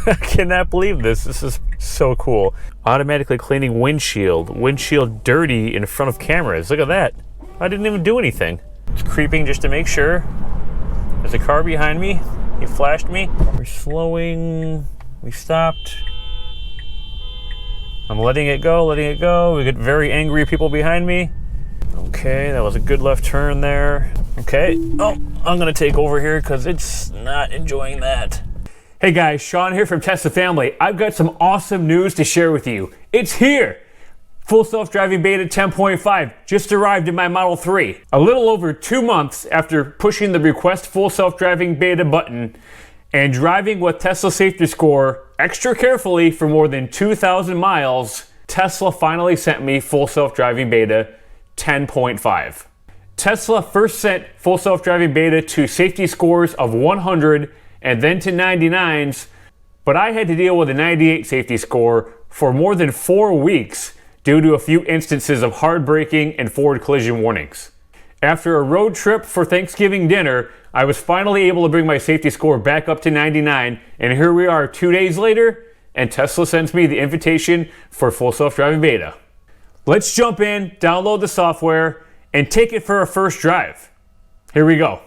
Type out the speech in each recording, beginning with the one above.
I cannot believe this. This is so cool. Automatically cleaning windshield. Windshield dirty in front of cameras. Look at that. I didn't even do anything. It's creeping just to make sure. There's a car behind me. He flashed me. We're slowing. We stopped. I'm letting it go, letting it go. We get very angry people behind me. Okay, that was a good left turn there. Okay. Oh, I'm gonna take over here because it's not enjoying that. Hey guys, Sean here from Tesla Family. I've got some awesome news to share with you. It's here! Full Self-Driving Beta 10.5 just arrived in my Model 3. A little over 2 months after pushing the Request Full Self-Driving Beta button and driving with Tesla Safety Score extra carefully for more than 2,000 miles, Tesla finally sent me Full Self-Driving Beta 10.5. Tesla first sent Full Self-Driving Beta to safety scores of 100 and then to 99s, but I had to deal with a 98 safety score for more than 4 weeks due to a few instances of hard braking and forward collision warnings. After a road trip for Thanksgiving dinner, I was finally able to bring my safety score back up to 99, and here we are 2 days later, and Tesla sends me the invitation for Full Self-Driving Beta. Let's jump in, download the software, and take it for a first drive. Here we go.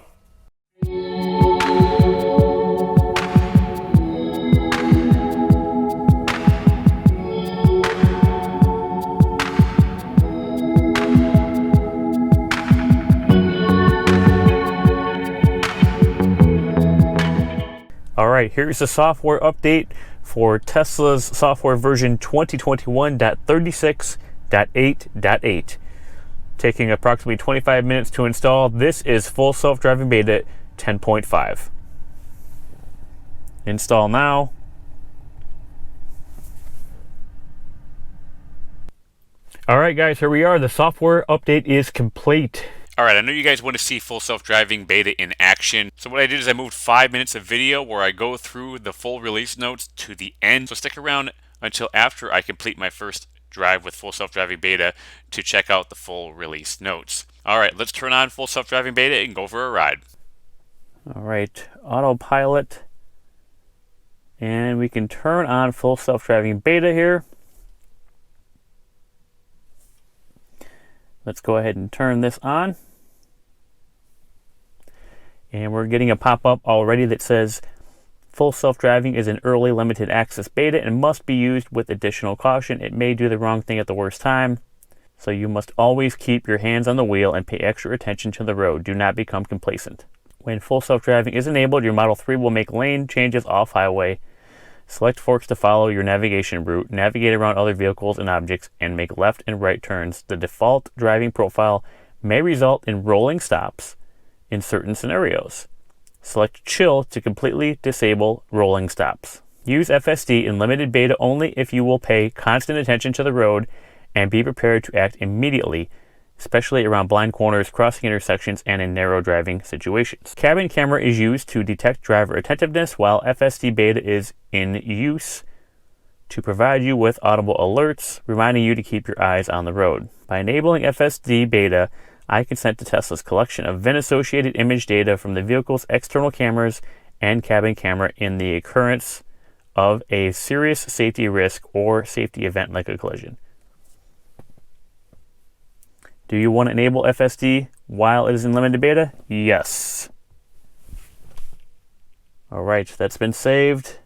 Alright, here's the software update for Tesla's software version 2021.36.8.8. Taking approximately 25 minutes to install. This is Full Self-Driving Beta 10.5. Install now. Alright guys, here we are. The software update is complete. Alright, I know you guys want to see Full Self-Driving Beta in action. So what I did is I moved 5 minutes of video where I go through the full release notes to the end. So stick around until after I complete my first drive with Full Self-Driving Beta to check out the full release notes. Alright, let's turn on Full Self-Driving Beta and go for a ride. Alright, autopilot. And we can turn on Full Self-Driving Beta here. Let's go ahead and turn this on. And we're getting a pop-up already that says Full Self-Driving is an early limited access beta and must be used with additional caution. It may do the wrong thing at the worst time, so you must always keep your hands on the wheel and pay extra attention to the road. Do not become complacent. When Full Self-Driving is enabled, your Model 3 will make lane changes off-highway, select forks to follow your navigation route, navigate around other vehicles and objects, and make left and right turns. The default driving profile may result in rolling stops in certain scenarios. Select Chill to completely disable rolling stops. Use FSD in limited beta only if you will pay constant attention to the road and be prepared to act immediately, especially around blind corners, crossing intersections, and in narrow driving situations. Cabin camera is used to detect driver attentiveness, while FSD Beta is in use to provide you with audible alerts, reminding you to keep your eyes on the road. By enabling FSD Beta, I consent to Tesla's collection of VIN-associated image data from the vehicle's external cameras and cabin camera in the occurrence of a serious safety risk or safety event like a collision. Do you want to enable FSD while it is in limited beta? Yes. Alright, that's been saved.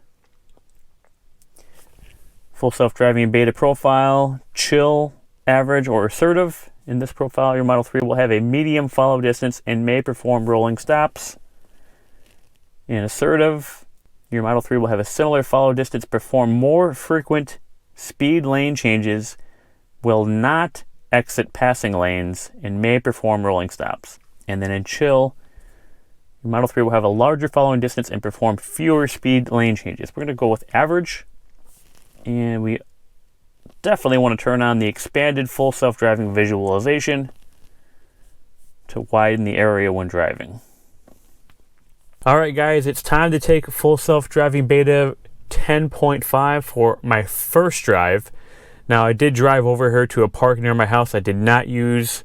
Full Self-Driving Beta profile, chill, average, or assertive. In this profile, your Model 3 will have a medium follow distance and may perform rolling stops. In assertive, your Model 3 will have a similar follow distance, perform more frequent speed lane changes, will not exit passing lanes, and may perform rolling stops. And then in chill, your Model 3 will have a larger following distance and perform fewer speed lane changes. We're going to go with average, and we definitely want to turn on the expanded Full Self-Driving visualization to widen the area when driving. Alright guys, it's time to take Full Self-Driving Beta 10.5 for my first drive. Now I did drive over here to a park near my house. I did not use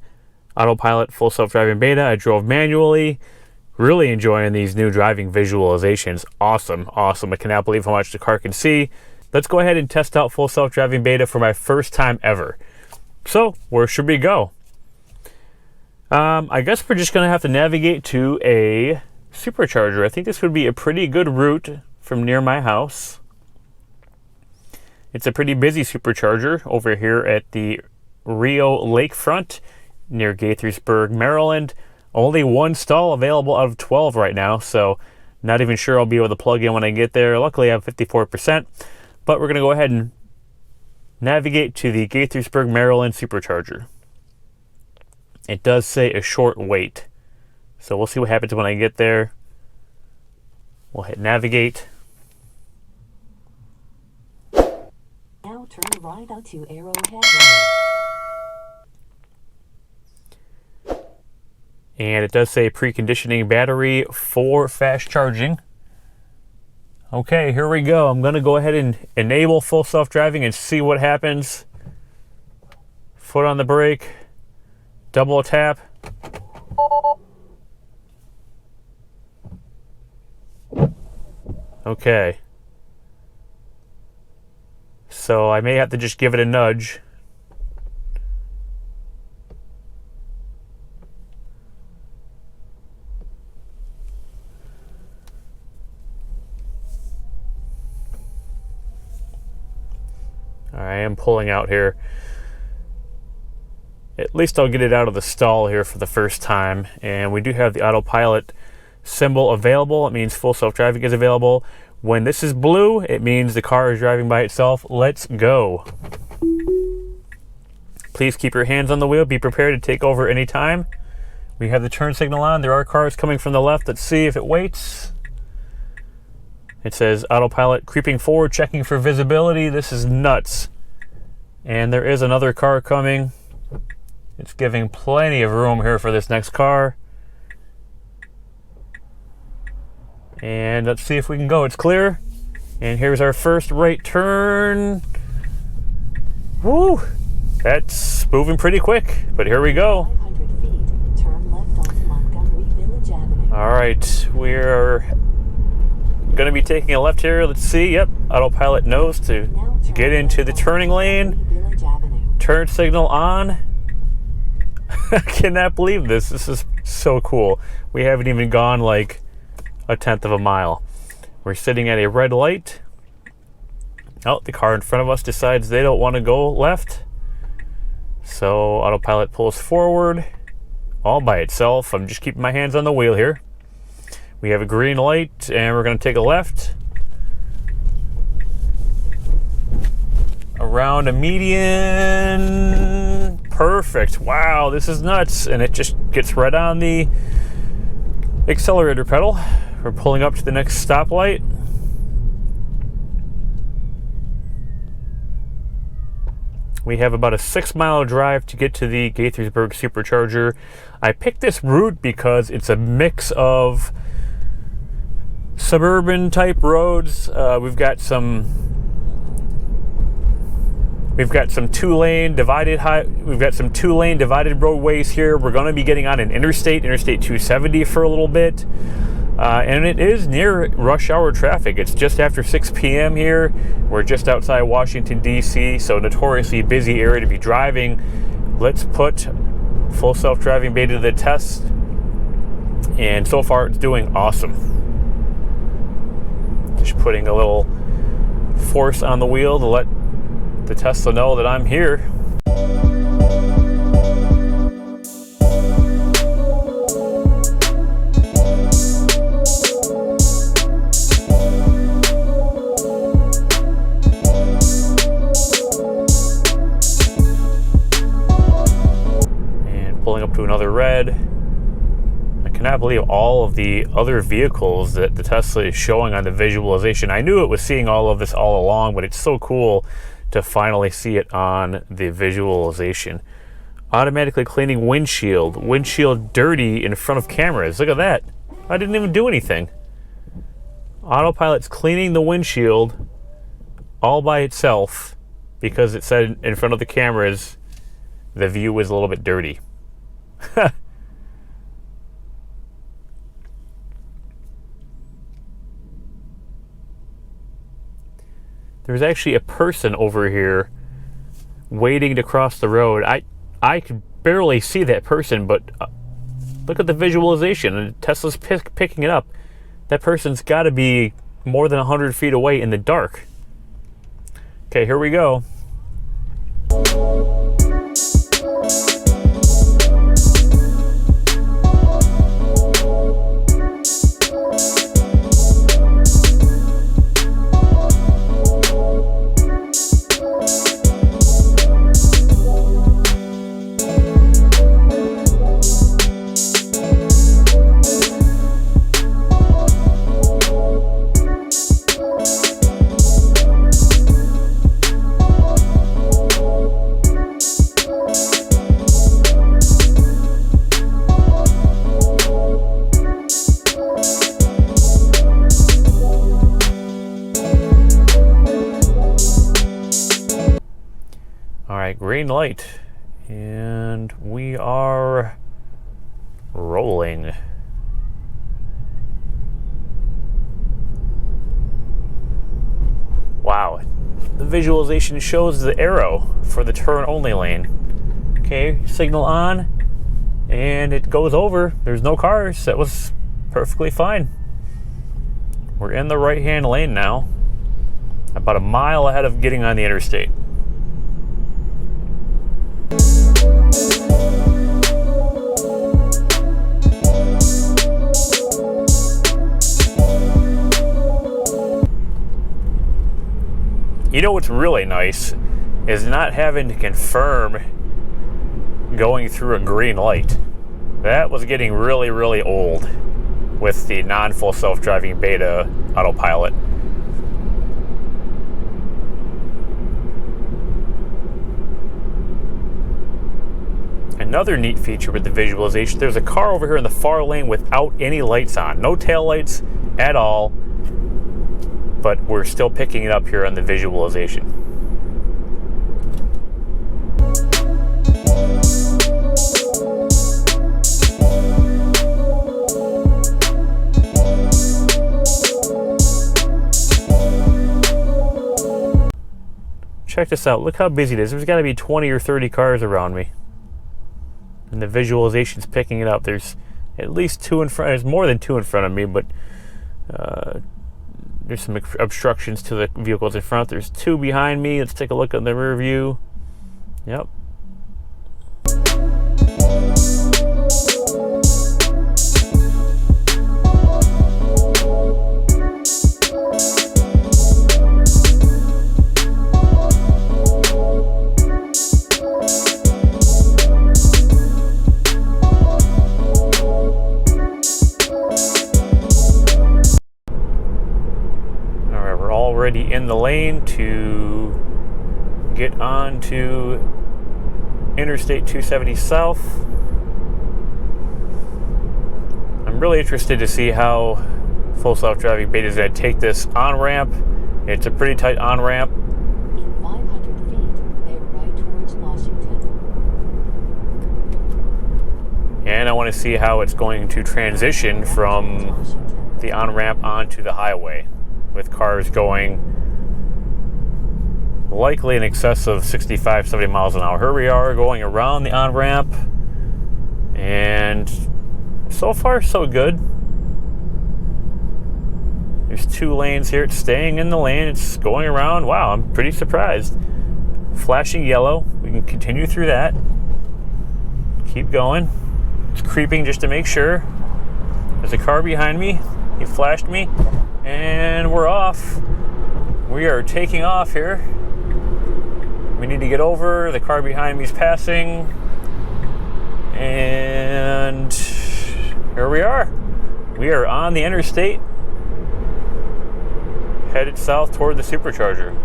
autopilot Full Self-Driving Beta. I drove manually Really enjoying these new driving visualizations. Awesome, awesome. I cannot believe how much the car can see. Let's go ahead and test out full self-driving beta for my first time ever. So, where should we go? I guess we're just going to have to navigate to a supercharger. I think this would be a pretty good route from near my house. It's a pretty busy supercharger over here at the Rio Lakefront near Gaithersburg, Maryland. Only one stall available out of 12 right now, so not even sure I'll be able to plug in when I get there. Luckily, I have 54%, but we're going to go ahead and navigate to the Gaithersburg, Maryland supercharger. It does say a short wait, so we'll see what happens when I get there. We'll hit navigate. Now turn right onto Arrowhead Road. And it does say preconditioning battery for fast charging. Okay, here we go. I'm going to go ahead and enable full self-driving and see what happens. Foot on the brake. Double tap. Okay. So I may have to just give it a nudge. I am pulling out here. At least I'll get it out of the stall here for the first time. And we do have the autopilot symbol available. It means full self-driving is available. When this is blue, it means the car is driving by itself. Let's go. Please keep your hands on the wheel. Be prepared to take over anytime. We have the turn signal on. There are cars coming from the left. Let's see if it waits. It says autopilot creeping forward, checking for visibility. This is nuts. And there is another car coming. It's giving plenty of room here for this next car. And let's see if we can go. It's clear. And here's our first right turn. Woo! That's moving pretty quick, but here we go. 500 feet, turn left onto Montgomery Village Avenue. All right, we're going to be taking a left here. Let's see. Yep, autopilot knows to get into the turning lane. Village Avenue. Turn signal on. I cannot believe this. This is so cool. We haven't even gone like a tenth of a mile. We're sitting at a red light. Oh, the car in front of us decides they don't want to go left. So autopilot pulls forward all by itself. I'm just keeping my hands on the wheel here. We have a green light and we're going to take a left. Around a median. Perfect. Wow, this is nuts. And it just gets right on the accelerator pedal. We're pulling up to the next stoplight. We have about a 6-mile drive to get to the Gaithersburg supercharger. I picked this route because it's a mix of suburban type roads. We've got some two-lane divided roadways here. We're going to be getting on an Interstate 270 for a little bit. And it is near rush hour traffic. It's just after 6 p.m. here. We're just outside Washington, D.C., so notoriously busy area to be driving. Let's put full self-driving beta to the test. And so far, it's doing awesome. Just putting a little force on the wheel to let the Tesla know that I'm here. Pulling up to another red. I cannot believe all of the other vehicles that the Tesla is showing on the visualization. I knew it was seeing all of this all along, but it's so cool to finally see it on the visualization. Automatically cleaning windshield dirty in front of cameras. Look at that. I didn't even do anything. Autopilot's cleaning the windshield all by itself because it said in front of the cameras the view was a little bit dirty. There's actually a person over here waiting to cross the road. I could barely see that person, but look at the visualization, and Tesla's picking it up. That person's got to be more than 100 feet away in the dark. Okay, here we go. Green light, and we are rolling. Wow, the visualization shows the arrow for the turn only lane. Okay, signal on, and it goes over. There's no cars. That was perfectly fine. We're in the right hand lane now, about a mile ahead of getting on the interstate. You know what's really nice is not having to confirm going through a green light. That was getting really, really old with the non-full self-driving beta autopilot. Another neat feature with the visualization, there's a car over here in the far lane without any lights on. No tail lights at all, but we're still picking it up here on the visualization. Check this out. Look how busy it is. There's got to be 20 or 30 cars around me. And the visualization's picking it up. There's at least two in front. There's more than two in front of me, but there's some obstructions to the vehicles in front. There's two behind me. Let's take a look at the rear view. Yep. Already in the lane to get on to Interstate 270 South. I'm really interested to see how full self-driving beta is going to take this on-ramp. It's a pretty tight on-ramp. In 500 feet, bear right towards Washington. And I want to see how it's going to transition from the on-ramp onto the highway, with cars going likely in excess of 65, 70 miles an hour. Here we are going around the on-ramp, and so far so good. There's two lanes here. It's staying in the lane. It's going around. Wow, I'm pretty surprised. Flashing yellow. We can continue through that. Keep going. It's creeping just to make sure. There's a car behind me. He flashed me. And we're off. We are taking off here. We need to get over. The car behind me is passing. And here we are. We are on the interstate, headed south toward the supercharger.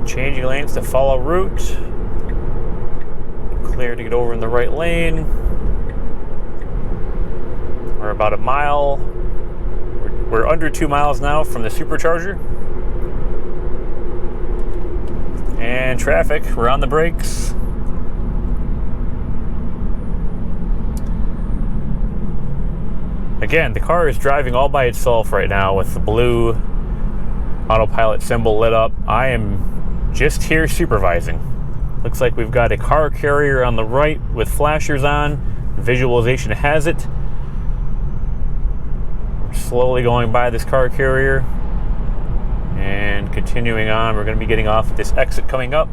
Changing lanes to follow route. Clear to get over in the right lane. We're about a mile. We're under 2 miles now from the supercharger. traffic. We're on the brakes. Again, the car is driving all by itself right now with the blue autopilot symbol lit up. I am just here supervising. Looks like we've got a car carrier on the right with flashers on. Visualization has it. We're slowly going by this car carrier and continuing on. We're going to be getting off at this exit coming up.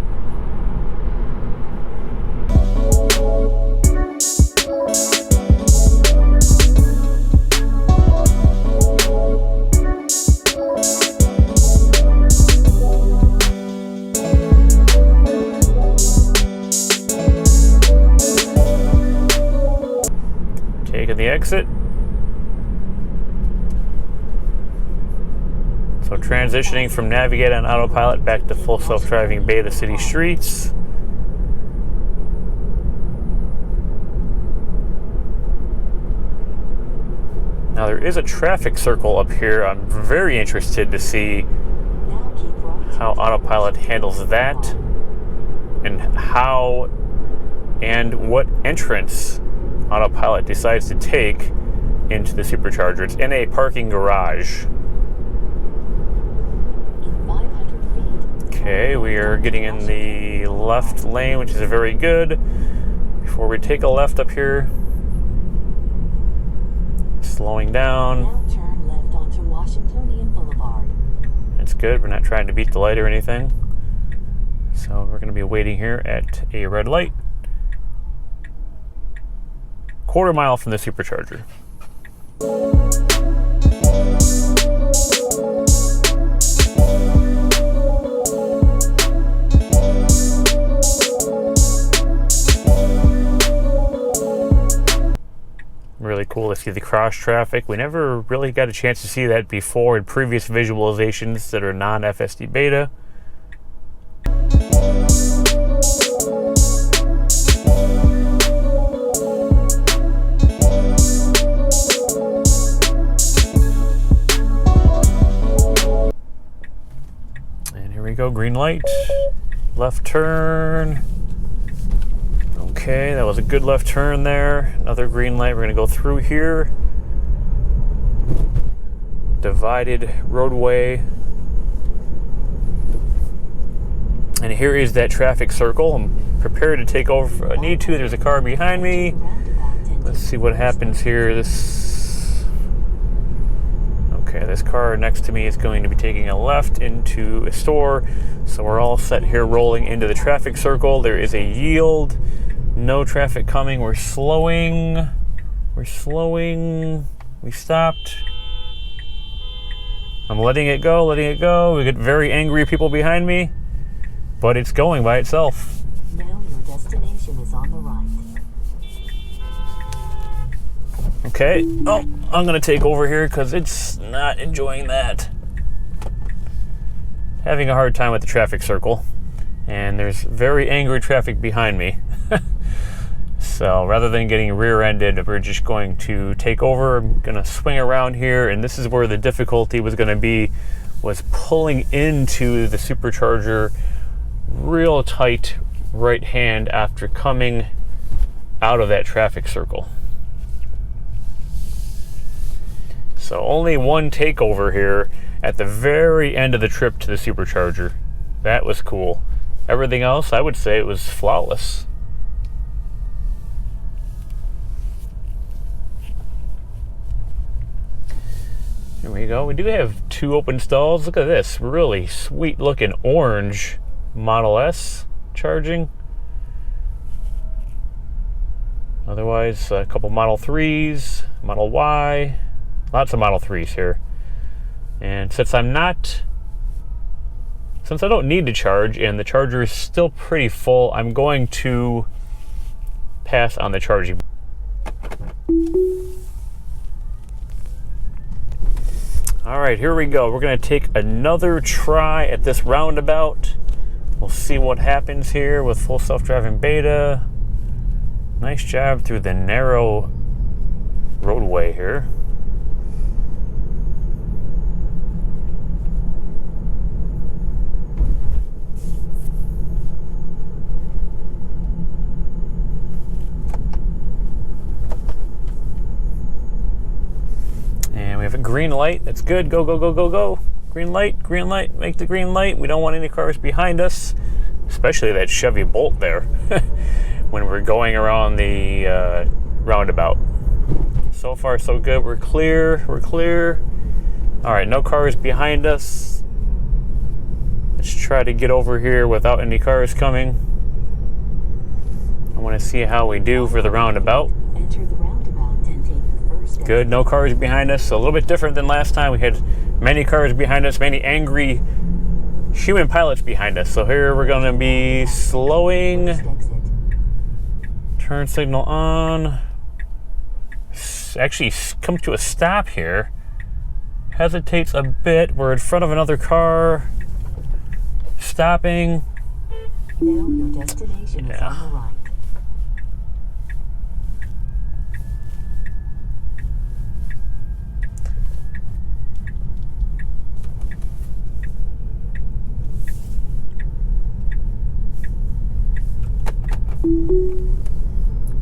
Taking the exit. So transitioning from navigate on autopilot back to full self-driving beta city streets. Now there is a traffic circle up here. I'm very interested to see how autopilot handles that and how and what entrance autopilot decides to take into the supercharger. It's in a parking garage. Okay, we are getting in the left lane, which is very good. Before we take a left up here, slowing down. Now turn left onto Washingtonian Boulevard. It's good. We're not trying to beat the light or anything. So we're going to be waiting here at a red light. Quarter mile from the supercharger. Really cool to see the cross traffic. We never really got a chance to see that before in previous visualizations that are non-FSD Beta. And here we go, green light, left turn. Okay, that was a good left turn there. Another green light. We're going to go through here. Divided roadway. And here is that traffic circle. I'm prepared to take over if I need to. There's a car behind me. Let's see what happens here. Okay, this car next to me is going to be taking a left into a store. So we're all set here rolling into the traffic circle. There is a yield. No traffic coming. We're slowing. We stopped. I'm letting it go. We get very angry people behind me, but it's going by itself. Now your destination is on the right. Okay. Oh, I'm going to take over here because it's not enjoying that. Having a hard time with the traffic circle. And there's very angry traffic behind me. So rather than getting rear-ended, we're just going to take over. I'm going to swing around here, and this is where the difficulty was going to be, was pulling into the supercharger real tight right hand after coming out of that traffic circle. So only one takeover here at the very end of the trip to the supercharger. That was cool. Everything else, I would say it was flawless. Here we go. We do have two open stalls. Look at this really sweet looking orange Model S charging. Otherwise, a couple Model 3s, Model Y, lots of Model 3s here. And since I don't need to charge and the charger is still pretty full, I'm going to pass on the charging. All right, here we go. We're going to take another try at this roundabout. We'll see what happens here with full self-driving beta. Nice job through the narrow roadway here. green light. That's good. Go, go, go, go, go. Green light, make the green light. We don't want any cars behind us, especially that Chevy Bolt there when we're going around the roundabout. So far, so good. We're clear. All right, no cars behind us. Let's try to get over here without any cars coming. I want to see how we do for the roundabout. Enter the roundabout and take the first Good, no cars behind us. So a little bit different than last time. We had many cars behind us, many angry human pilots behind us. So here we're going to be slowing. Turn signal on. Actually comes to a stop here. Hesitates a bit. We're in front of another car. Stopping. Now your destination is on the right.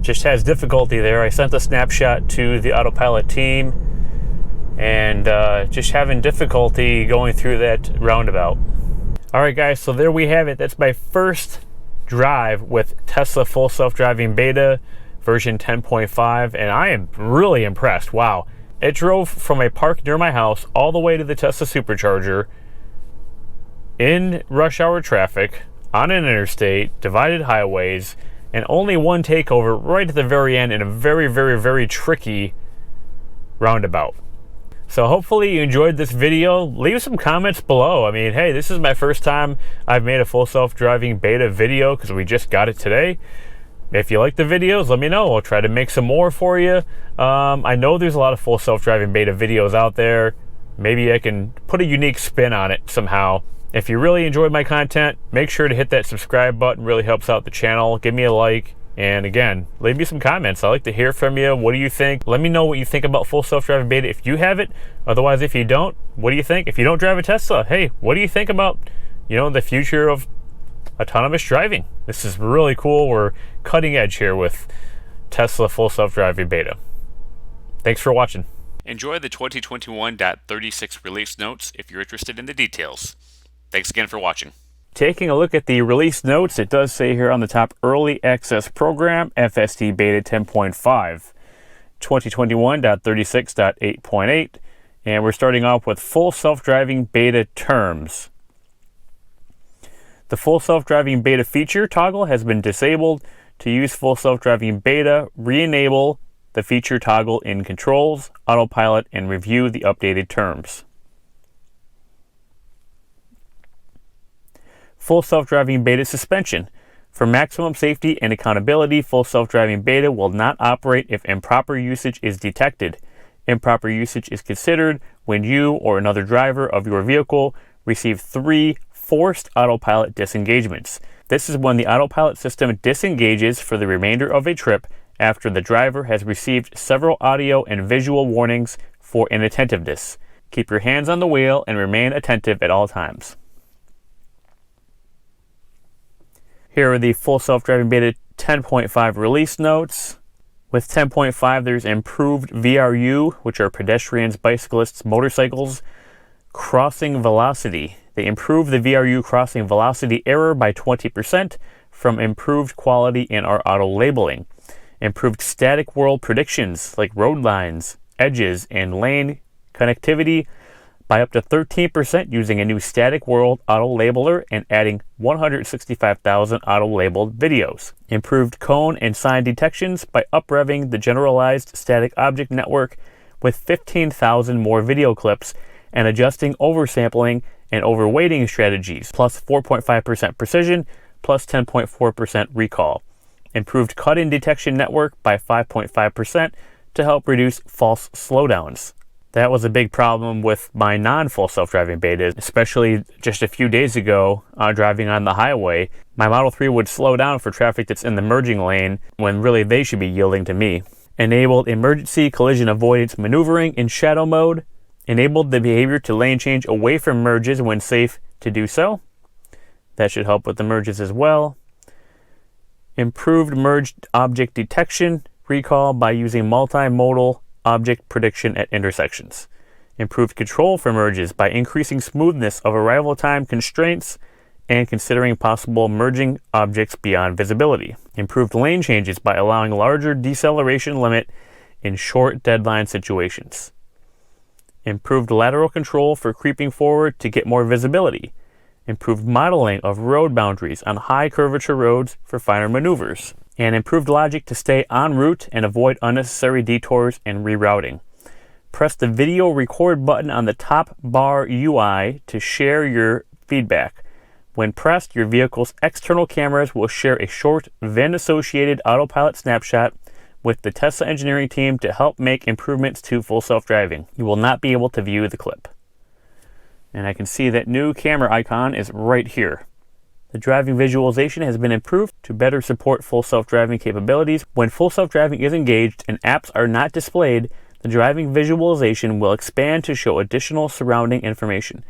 Just has difficulty there. I sent a snapshot to the autopilot team and just having difficulty going through that roundabout. All right, guys, so there we have it. That's my first drive with Tesla Full Self-Driving Beta version 10.5, and I am really impressed. Wow. It drove from a park near my house all the way to the Tesla supercharger in rush hour traffic on an interstate, divided highways, and only one takeover right at the very end in a very, very, very tricky roundabout. So hopefully you enjoyed this video. Leave some comments below. I mean, hey, this is my first time I've made a full self-driving beta video because we just got it today. If you like the videos, let me know. I'll try to make some more for you. I know there's a lot of full self-driving beta videos out there. Maybe I can put a unique spin on it somehow. If you really enjoyed my content, make sure to hit that subscribe button. It really helps out the channel. Give me a like. And again, leave me some comments. I like to hear from you. What do you think? Let me know what you think about full self-driving beta if you have it. Otherwise, if you don't, what do you think? If you don't drive a Tesla, hey, what do you think about, the future of autonomous driving? This is really cool. We're cutting edge here with Tesla full self-driving beta. Thanks for watching. Enjoy the 2021.36 release notes if you're interested in the details. Thanks again for watching. Taking a look at the release notes, it does say here on the top, Early Access Program, FSD Beta 10.5, 2021.36.8.8, and we're starting off with Full Self-Driving Beta Terms. The Full Self-Driving Beta feature toggle has been disabled. To use Full Self-Driving Beta, re-enable the feature toggle in Controls, Autopilot, and review the updated terms. Full Self-Driving Beta suspension. For maximum safety and accountability, Full Self-Driving Beta will not operate if improper usage is detected. Improper usage is considered when you or another driver of your vehicle receive 3 forced autopilot disengagements. This is when the autopilot system disengages for the remainder of a trip after the driver has received several audio and visual warnings for inattentiveness. Keep your hands on the wheel and remain attentive at all times. Here are the Full Self-Driving Beta 10.5 release notes. With 10.5, there's improved VRU, which are pedestrians, bicyclists, motorcycles, crossing velocity. They improved the VRU crossing velocity error by 20% from improved quality in our auto labeling. Improved static world predictions like road lines, edges, and lane connectivity by up to 13% using a new static world auto labeler and adding 165,000 auto labeled videos. Improved cone and sign detections by up-revving the generalized static object network with 15,000 more video clips and adjusting oversampling and overweighting strategies, plus 4.5% precision, plus 10.4% recall. Improved cut-in detection network by 5.5% to help reduce false slowdowns. That was a big problem with my non-full self-driving beta, especially just a few days ago driving on the highway. My Model 3 would slow down for traffic that's in the merging lane when really they should be yielding to me. Enabled emergency collision avoidance maneuvering in shadow mode. Enabled the behavior to lane change away from merges when safe to do so. That should help with the merges as well. Improved merged object detection recall by using multimodal object prediction at intersections. Improved control for merges by increasing smoothness of arrival time constraints and considering possible merging objects beyond visibility. Improved lane changes by allowing larger deceleration limit in short deadline situations. Improved lateral control for creeping forward to get more visibility. Improved modeling of road boundaries on high curvature roads for finer maneuvers. And improved logic to stay en route and avoid unnecessary detours and rerouting. Press the video record button on the top bar UI to share your feedback. When pressed, your vehicle's external cameras will share a short VIN-associated autopilot snapshot with the Tesla engineering team to help make improvements to full self-driving. You will not be able to view the clip. And I can see that new camera icon is right here. The driving visualization has been improved to better support full self-driving capabilities. When full self-driving is engaged and apps are not displayed, the driving visualization will expand to show additional surrounding information.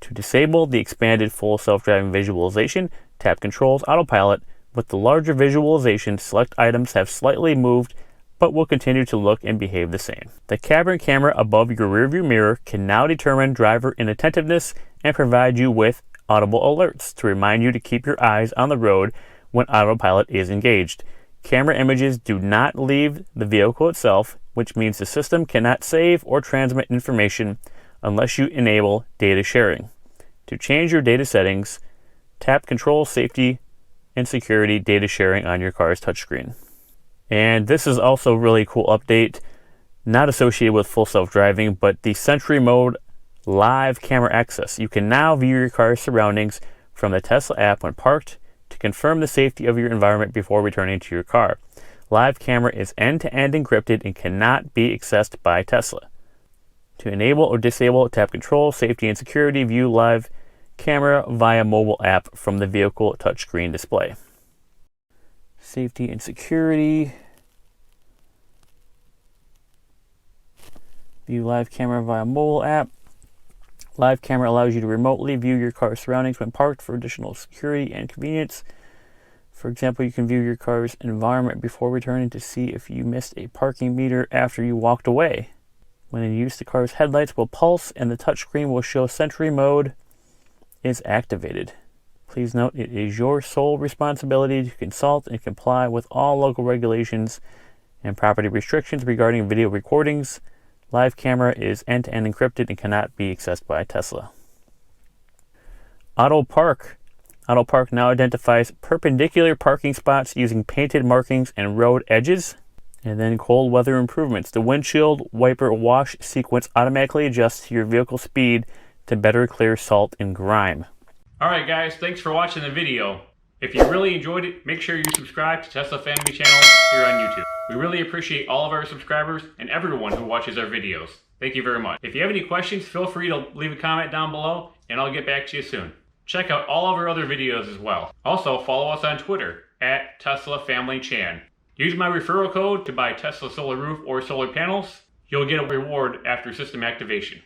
To disable the expanded full self-driving visualization, tap Controls Autopilot. With the larger visualization, select items have slightly moved but will continue to look and behave the same. The cabin camera above your rearview mirror can now determine driver inattentiveness and provide you with audible alerts to remind you to keep your eyes on the road when autopilot is engaged. Camera images do not leave the vehicle itself, which means the system cannot save or transmit information unless you enable data sharing. To change your data settings, tap Control Safety and Security Data Sharing on your car's touchscreen. And this is also a really cool update, not associated with full self-driving, but the Sentry Mode live camera access. You can now view your car's surroundings from the Tesla app when parked to confirm the safety of your environment before returning to your car. Live camera is end-to-end encrypted and cannot be accessed by Tesla. To enable or disable, tap Control, Safety and Security, view live camera via mobile app from the vehicle touchscreen display. Safety and Security. View live camera via mobile app. Live camera allows you to remotely view your car's surroundings when parked for additional security and convenience. For example, you can view your car's environment before returning to see if you missed a parking meter after you walked away. When in use, the car's headlights will pulse and the touchscreen will show Sentry Mode is activated. Please note it is your sole responsibility to consult and comply with all local regulations and property restrictions regarding video recordings. Live camera is end-to-end encrypted and cannot be accessed by Tesla. Auto Park. Auto Park now identifies perpendicular parking spots using painted markings and road edges. And then cold weather improvements. The windshield wiper wash sequence automatically adjusts to your vehicle speed to better clear salt and grime. Alright guys, thanks for watching the video. If you really enjoyed it, make sure you subscribe to Tesla Family Channel here on YouTube. We really appreciate all of our subscribers and everyone who watches our videos. Thank you very much. If you have any questions, feel free to leave a comment down below and I'll get back to you soon. Check out all of our other videos as well. Also, follow us on Twitter at Tesla Family Chan. Use my referral code to buy Tesla solar roof or solar panels. You'll get a reward after system activation.